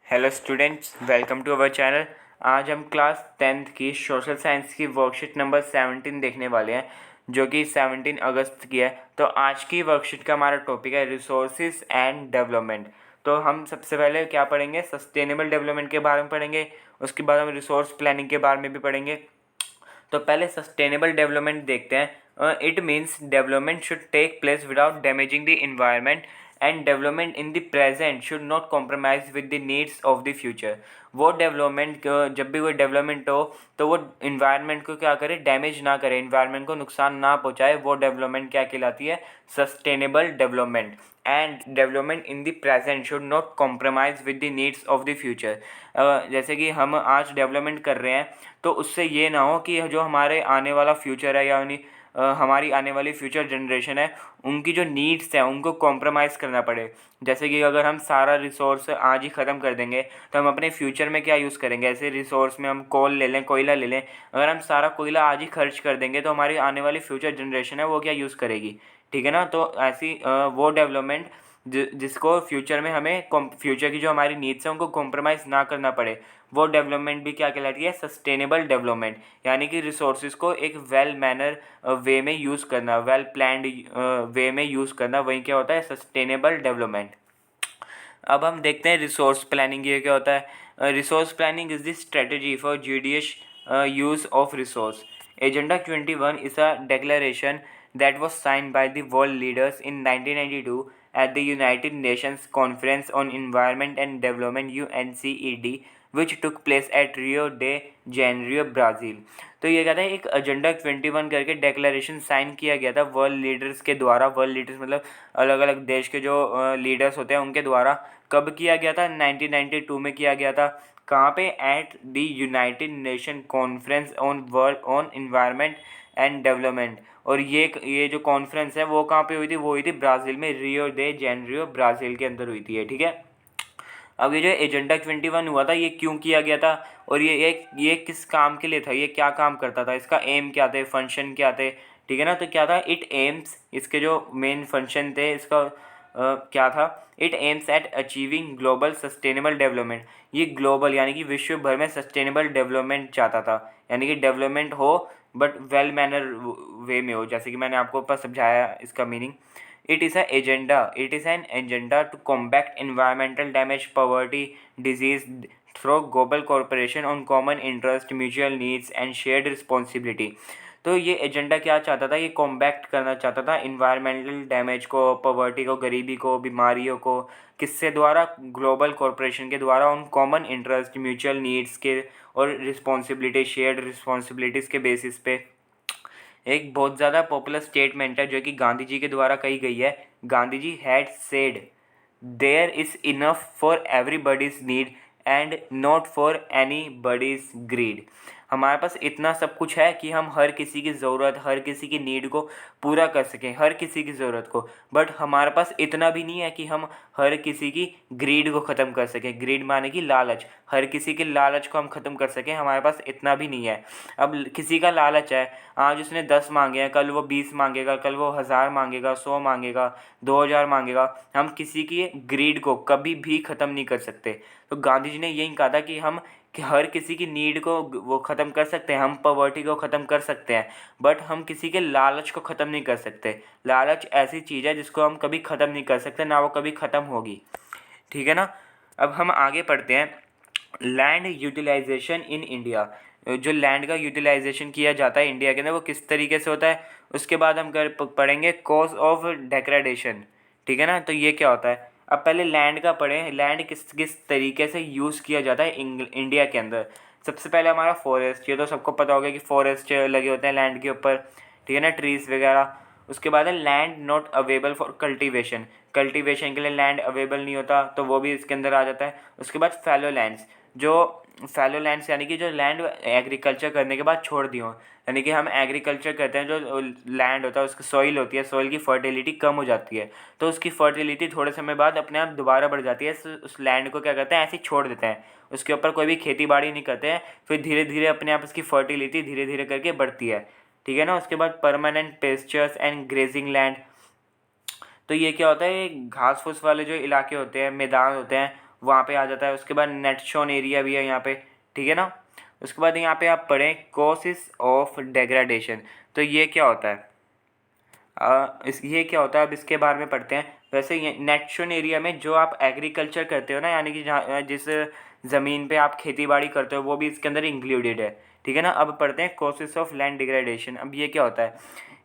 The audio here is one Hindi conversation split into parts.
Hello students, welcome to our channel. आज हम क्लास 10th की सोशल साइंस की वर्कशीट नंबर 17 देखने वाले हैं, जो कि 17 अगस्त की है। तो आज की वर्कशीट का हमारा टॉपिक है रिसोर्सेज एंड डेवलपमेंट। तो हम सबसे पहले क्या पढ़ेंगे, सस्टेनेबल डेवलपमेंट के बारे में पढ़ेंगे। उसके बाद हम रिसोर्स प्लानिंग के बारे में भी पढ़ेंगे। तो पहले सस्टेनेबल डेवलपमेंट देखते हैं। It means development should take place without damaging the environment and development in the present should not compromise with the needs of the future. वो डेवलपमेंट, जब भी कोई डेवलपमेंट हो तो वो इन्वायरमेंट को क्या करे, डैमेज ना करे, इन्वायरमेंट को नुकसान ना पहुँचाए। वो डेवलपमेंट क्या कहलाती है, sustainable development. And development in the present should not compromise with the needs of the future. जैसे कि हम आज डेवलपमेंट कर रहे हैं तो उससे ये ना हो कि जो हमारे आने वाला फ्यूचर है, यानी हमारी आने वाली फ्यूचर जनरेशन है, उनकी जो नीड्स हैं उनको कॉम्प्रोमाइज़ करना पड़े। जैसे कि अगर हम सारा रिसोर्स आज ही ख़त्म कर देंगे तो हम अपने फ्यूचर में क्या यूज़ करेंगे। ऐसे रिसोर्स में हम कोल ले लें, कोयला ले लें, अगर हम सारा कोयला आज ही खर्च कर देंगे तो हमारी आने वाली फ्यूचर जनरेशन है वो क्या यूज़ करेगी। ठीक है ना। तो ऐसी वो डेवलपमेंट जिसको फ्यूचर में हमें फ्यूचर की जो हमारी नीड्स हैं उनको कॉम्प्रोमाइज़ ना करना पड़े, वो डेवलपमेंट भी क्या कहलाती है, सस्टेनेबल डेवलपमेंट। यानी कि रिसोर्सेज को एक वेल मैनर वे में यूज़ करना, वेल प्लान्ड वे में यूज़ करना, वही क्या होता है, सस्टेनेबल डेवलपमेंट। अब हम देखते हैं रिसोर्स प्लानिंग ये क्या होता है। Resource planning is the strategy for judicious use of resource. Agenda 21 is a declaration that was signed by the world leaders in 1992 at the United Nations Conference on Environment and Development UNCED, which took place at Rio de Janeiro, Brazil। तो ये कहता है एक एजेंडा 21 करके डेक्लेरेशन साइन किया गया था वर्ल्ड लीडर्स के द्वारा। वर्ल्ड लीडर्स मतलब अलग अलग देश के जो लीडर्स होते हैं उनके द्वारा। कब किया गया था, 1992 में किया गया था। कहाँ पे, at the United nation conference on world on environment and development. और ये जो कॉन्फ्रेंस है वो कहाँ पे हुई थी, वो हुई थी ब्राज़ील में, रियो दे जेनेरियो ब्राज़ील के अंदर हुई थी। ठीक है। अब ये जो एजेंडा 21 हुआ था ये क्यों किया गया था, और ये किस काम के लिए था, ये क्या काम करता था, इसका एम क्या थे, फंक्शन क्या थे। ठीक है ना। तो क्या था, इट एम्स, इसके जो मेन फंक्शन थे इसका क्या था, it aims at achieving global sustainable development. ये ग्लोबल यानी कि विश्व भर में सस्टेनेबल डेवलपमेंट चाहता था, यानी कि डेवलपमेंट हो बट वेल मैनर वे में हो, जैसे कि मैंने आपको ऊपर समझाया इसका meaning. It is an agenda to combat environmental damage, poverty, disease through global cooperation on common interest, mutual needs and shared responsibility। तो ये एजेंडा क्या चाहता था, ये कॉम्बैक्ट करना चाहता था इन्वायरमेंटल डैमेज को, पॉवर्टी को, गरीबी को, बीमारियों को। किससे द्वारा, ग्लोबल कॉरपोरेशन के द्वारा, उन कॉमन इंटरेस्ट, म्यूचुअल नीड्स के और रिस्पॉन्सिबिलिटी, शेयर्ड रिस्पॉन्सिबिलिटीज़ के बेसिस पे। एक बहुत ज़्यादा पॉपुलर स्टेटमेंट है जो कि गांधी जी के द्वारा कही गई है। Gandhi ji had said, there is enough for everybody's need and not for anybody's greed. हमारे पास इतना सब कुछ है कि हम हर किसी की ज़रूरत, हर किसी की नीड को पूरा कर सकें, हर किसी की ज़रूरत को। बट हमारे पास इतना भी नहीं है कि हम हर किसी की ग्रीड को ख़त्म कर सकें। ग्रीड माने कि लालच, हर किसी के लालच को हम ख़त्म कर सकें, हमारे पास इतना भी नहीं है। अब किसी का लालच है, आज उसने 10 मांगे हैं, कल वो 20 मांगेगा, कल वो 1000 मांगेगा, 100 मांगेगा, 2000 मांगेगा। हम किसी की ग्रीड को कभी भी ख़त्म नहीं कर सकते। तो गांधी जी ने यही कहा था कि हर किसी की नीड को वो ख़त्म कर सकते हैं, हम पॉवर्टी को ख़त्म कर सकते हैं, बट हम किसी के लालच को ख़त्म नहीं कर सकते। लालच ऐसी चीज़ है जिसको हम कभी ख़त्म नहीं कर सकते, ना वो कभी ख़त्म होगी। ठीक है ना। अब हम आगे पढ़ते हैं, लैंड यूटिलाइजेशन इन इंडिया। जो लैंड का यूटिलाइजेशन किया जाता है इंडिया के अंदर वो किस तरीके से होता है, उसके बाद हम पढ़ेंगे कॉज ऑफ डेग्रेडेशन। ठीक है ना। तो ये क्या होता है, अब पहले लैंड का पढ़ें, लैंड किस किस तरीके से यूज़ किया जाता है इंडिया के अंदर। सबसे पहले हमारा फॉरेस्ट, ये तो सबको पता होगा कि फॉरेस्ट लगे होते हैं लैंड के ऊपर। ठीक है ना, ट्रीज़ वगैरह। उसके बाद है land not available for cultivation, cultivation के लिए लैंड अवेलेबल नहीं होता, तो वो भी इसके अंदर आ जाता है। उसके बाद फैलो लैंड्स, जो फैलो लैंड्स यानी कि जो लैंड एग्रीकल्चर करने के बाद छोड़ दी हो, यानी कि हम एग्रीकल्चर करते हैं, जो लैंड होता है उसकी सॉइल होती है, सॉइल की फर्टिलिटी कम हो जाती है, तो उसकी फर्टिलिटी थोड़े समय बाद अपने आप दोबारा बढ़ जाती है। उस लैंड को क्या करते हैं, ऐसे ही छोड़ देते हैं, उसके ऊपर कोई भी खेती बाड़ी नहीं करते हैं, फिर धीरे धीरे अपने आप उसकी फर्टिलिटी धीरे धीरे करके बढ़ती है। ठीक है ना। उसके बाद permanent pastures and grazing land, तो ये क्या होता है, घास फूस वाले जो इलाके होते हैं, मैदान होते हैं, वहाँ पे आ जाता है। उसके बाद नेट शोन एरिया भी है यहाँ पे, ठीक है ना। उसके बाद यहाँ पे आप पढ़ें कॉसेस ऑफ डेग्रेडेशन। तो ये क्या होता है, ये क्या होता है अब इसके बारे में पढ़ते हैं। वैसे ये नेट शोन एरिया में जो आप एग्रीकल्चर करते हो ना, यानी कि जहाँ जिस ज़मीन पे आप खेती बाड़ी करते हो वो भी इसके अंदर इंक्लूडेड है, ठीक है ना। अब पढ़ते हैं कॉसेस ऑफ लैंड डिग्रेडेशन। अब ये क्या होता है,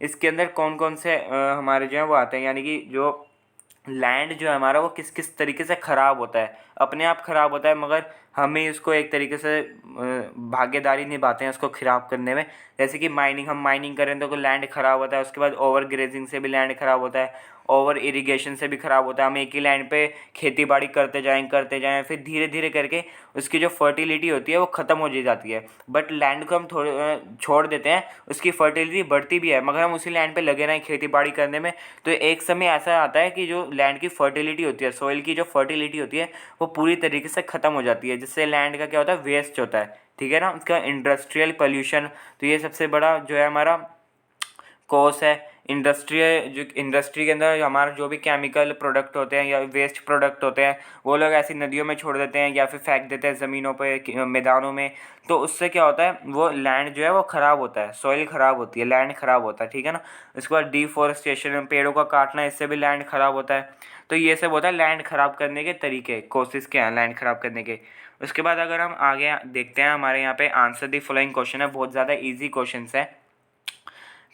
इसके अंदर कौन कौन से हमारे जो है वो आते हैं, यानी कि जो लैंड जो है हमारा वो किस किस तरीके से ख़राब होता है। अपने आप ख़राब होता है, मगर हमें इसको एक तरीके से भागीदारी निभाते हैं उसको ख़राब करने में। जैसे कि माइनिंग, हम माइनिंग करें तो लैंड ख़राब होता है। उसके बाद ओवर ग्रेजिंग से भी लैंड ख़राब होता है, ओवर इरिगेशन से भी ख़राब होता है। हम एक ही लैंड पे खेती बाड़ी करते जाएं, फिर धीरे धीरे करके उसकी जो फर्टिलिटी होती है वो ख़त्म हो जाती है। बट लैंड को हम थोड़े छोड़ देते हैं, उसकी फर्टिलिटी बढ़ती भी है, मगर हम उसी लैंड पे लगे रहें खेती बाड़ी करने में, तो एक समय ऐसा आता है कि जो लैंड की फर्टिलिटी होती है, सॉइल की जो फर्टिलिटी होती है वो पूरी तरीके से ख़त्म हो जाती है, जिससे लैंड का क्या होता है, वेस्ट होता है, ठीक है ना। उसका इंडस्ट्रियल पोल्यूशन, तो ये सबसे बड़ा जो है हमारा कॉज है। इंडस्ट्री के अंदर हमारा जो भी केमिकल प्रोडक्ट होते हैं या वेस्ट प्रोडक्ट होते हैं वो लोग ऐसी नदियों में छोड़ देते हैं या फिर फेंक देते हैं ज़मीनों पे, मैदानों में। तो उससे क्या होता है, वो लैंड जो है वो ख़राब होता है, सॉइल ख़राब होती है, लैंड ख़राब होता है, ठीक है ना। उसके बाद डिफॉरेस्टेशन, पेड़ों का काटना, इससे भी लैंड ख़राब होता है। तो ये सब होता है लैंड ख़राब करने के तरीके, कोशिश क्या है लैंड ख़राब करने के। उसके बाद अगर हम आगे देखते हैं, हमारे यहाँ पे आंसर दी फॉलोइंग क्वेश्चन है, बहुत ज़्यादा ईजी क्वेश्चन है।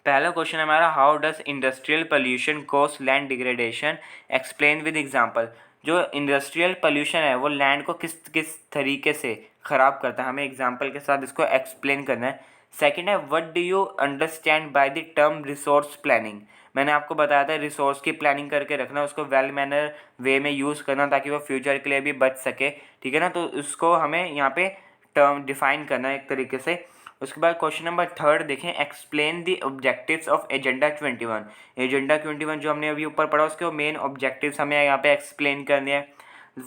पहला क्वेश्चन है हमारा, how does industrial pollution cause land degradation, explain with example. जो इंडस्ट्रियल पोल्यूशन है वो लैंड को किस किस तरीके से ख़राब करता है, हमें एग्जांपल के साथ इसको एक्सप्लेन करना है। सेकंड है, what do you understand by the term resource planning. मैंने आपको बताया था रिसोर्स की प्लानिंग करके रखना, उसको वेल मैनर वे में यूज़ करना ताकि वो फ्यूचर के लिए भी बच सके, ठीक है ना। तो उसको हमें यहाँ पे टर्म डिफाइन करना है एक तरीके से। उसके बाद क्वेश्चन नंबर थर्ड देखें, explain the objectives of agenda 21। Agenda 21 जो हमने अभी ऊपर पढ़ा उसके मेन ऑब्जेक्टिव्स हमें यहाँ पे एक्सप्लेन करने हैं।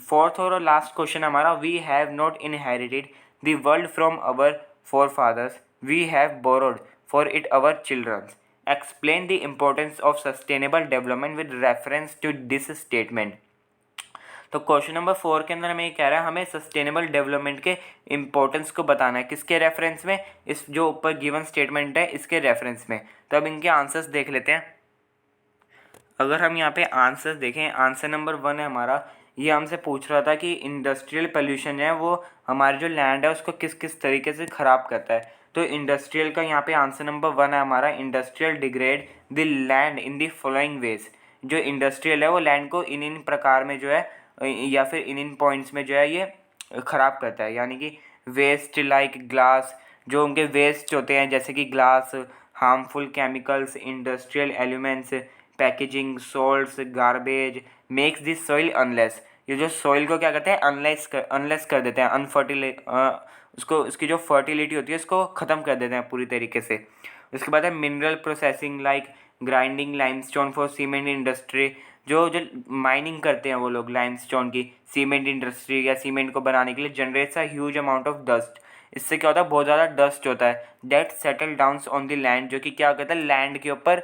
फोर्थ और लास्ट क्वेश्चन हमारा, we have not inherited the world from our forefathers, we have borrowed for it our childrens, explain the importance of sustainable development with reference to this statement. तो क्वेश्चन नंबर 4 के अंदर हमें ये कह रहा है, हमें सस्टेनेबल डेवलपमेंट के इंपॉर्टेंस को बताना है, किसके रेफरेंस में, इस जो ऊपर गिवन स्टेटमेंट है इसके रेफरेंस में। तो अब इनके आंसर्स देख लेते हैं। अगर हम यहाँ पे आंसर्स देखें, आंसर नंबर 1 है हमारा, ये हमसे पूछ रहा था कि इंडस्ट्रियल पोल्यूशन है वो हमारे जो लैंड है उसको किस किस तरीके से ख़राब करता है। तो इंडस्ट्रियल का यहाँ पे आंसर नंबर 1 है हमारा, industrial degrade the land in the following veg. जो इंडस्ट्रियल है वो लैंड को इन प्रकार में जो है या फिर इन पॉइंट्स में जो है ये ख़राब करता है, यानी कि वेस्ट लाइक ग्लास, जो उनके वेस्ट होते हैं जैसे कि glass, harmful chemicals, industrial elements, packaging, salts, garbage makes this soil unless. ये जो सॉइल को क्या करते हैं, अनलेस कर देते हैं, उसको उसकी जो फर्टिलिटी होती है उसको ख़त्म कर देते हैं पूरी तरीके से। उसके बाद है mineral processing like grinding limestone for cement industry. जो जो माइनिंग करते हैं वो लोग लाइमस्टोन की सीमेंट इंडस्ट्री या सीमेंट को बनाने के लिए, generates a huge amount of dust. इससे क्या होता है, बहुत ज़्यादा डस्ट होता है that settle downs on the land, जो कि क्या कहता है लैंड के ऊपर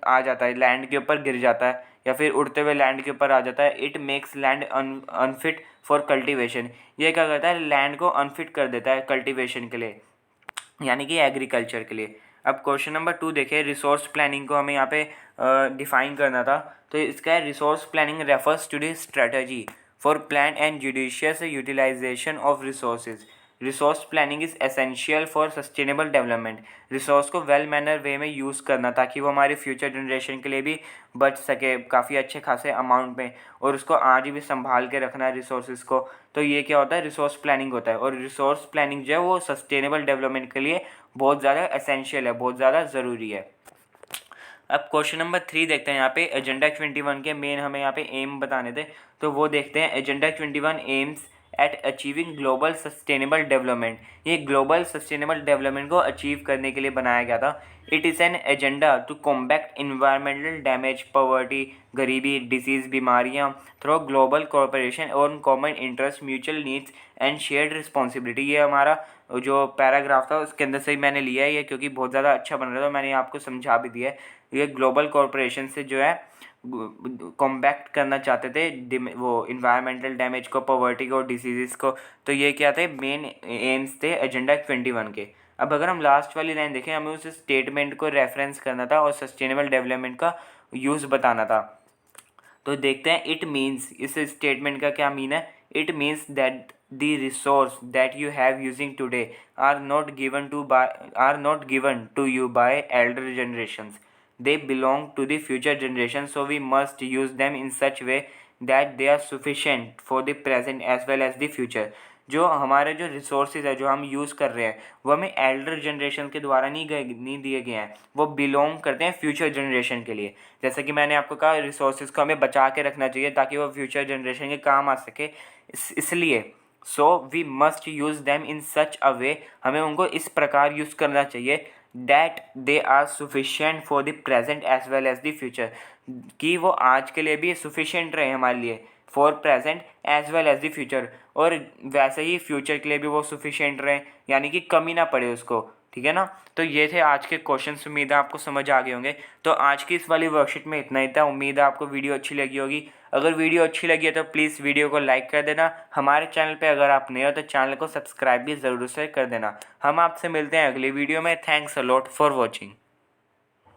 आ जाता है, लैंड के ऊपर गिर जाता है या फिर उड़ते हुए लैंड के ऊपर आ जाता है। It makes land unfit for cultivation. ये क्या करता है, लैंड को अनफिट कर देता है कल्टीवेशन के लिए, यानी कि एग्रीकल्चर के लिए। अब क्वेश्चन नंबर 2 देखें, रिसोर्स प्लानिंग को हमें यहाँ पे डिफाइन करना था। तो इसका है, resource planning refers to the strategy for plan and judicious utilization of resources. Resource planning is essential for sustainable development. Resource को वेल मैनर वे में यूज़ करना ताकि वो हमारी फ्यूचर जनरेशन के लिए भी बच सके काफ़ी अच्छे खासे अमाउंट में, और उसको आज भी संभाल के रखना है रिसोर्सेज को। तो ये क्या होता है, रिसोर्स प्लानिंग होता है। और रिसोर्स प्लानिंग जो है वो सस्टेनेबल डेवलपमेंट के लिए बहुत ज़्यादा एसेंशियल है, बहुत ज़्यादा ज़रूरी है। अब क्वेश्चन नंबर 3 देखते हैं, यहाँ पे एजेंडा 21 के मेन हमें यहाँ पे एम बताने थे, तो वो देखते हैं। Agenda 21 aims at achieving global sustainable development. ये ग्लोबल सस्टेनेबल डेवलपमेंट को अचीव करने के लिए बनाया गया था। It is an agenda to combat environmental damage, poverty, गरीबी, डिसीज़, बीमारियाँ through global cooperation on common interest, mutual needs and shared responsibility. ये हमारा जो पैराग्राफ था उसके अंदर से ही मैंने लिया है ये, क्योंकि बहुत ज़्यादा अच्छा बन रहा था, मैंने आपको समझा भी दिया है। ये ग्लोबल कॉरपोरेशन से जो है कॉम्बैक्ट करना चाहते थे वो इन्वायरमेंटल डैमेज को, पॉवर्टी को, डिसीज़ को। तो ये क्या थे मेन एम्स थे एजेंडा 21 के। अब अगर हम लास्ट वाली लाइन देखें, हमें उस स्टेटमेंट को रेफरेंस करना था और सस्टेनेबल डेवलपमेंट का यूज़ बताना था। तो देखते हैं इट मीन्स, इस स्टेटमेंट का क्या मीन है। It means that the resource that you have using today are not given to you by elder generations. They belong to the future generations, so we must use them in such way that they are sufficient for the present as well as the future. जो हमारे जो रिसोर्सेज है जो हम यूज़ कर रहे हैं वो हमें एल्डर जनरेशन के द्वारा नहीं दिए गए हैं, वो बिलोंग करते हैं फ्यूचर जनरेशन के लिए। जैसे कि मैंने आपको कहा रिसोर्सेज को हमें बचा के रखना चाहिए ताकि वो फ्यूचर जनरेशन के काम आ सके। इसलिए so we must use them in such a way, हमें उनको इस प्रकार यूज़ करना चाहिए that they are sufficient for the present as well as the future, कि वो आज के लिए भी सुफिशियंट रहे हमारे लिए, for present as well as the future, और वैसे ही फ्यूचर के लिए भी वो सुफिशियंट रहे, यानी कि कमी ना पड़े उसको। ठीक है ना। तो ये थे आज के क्वेश्चंस, उम्मीद है आपको समझ आ गए होंगे। तो आज की इस वाली वर्कशीट में इतना ही था। उम्मीद है आपको वीडियो अच्छी लगी होगी। अगर वीडियो अच्छी लगी है तो प्लीज़ वीडियो को लाइक कर देना। हमारे चैनल पे अगर आप नए हो तो चैनल को सब्सक्राइब भी ज़रूर से कर देना। हम आपसे मिलते हैं अगली वीडियो में। Thanks a lot for watching.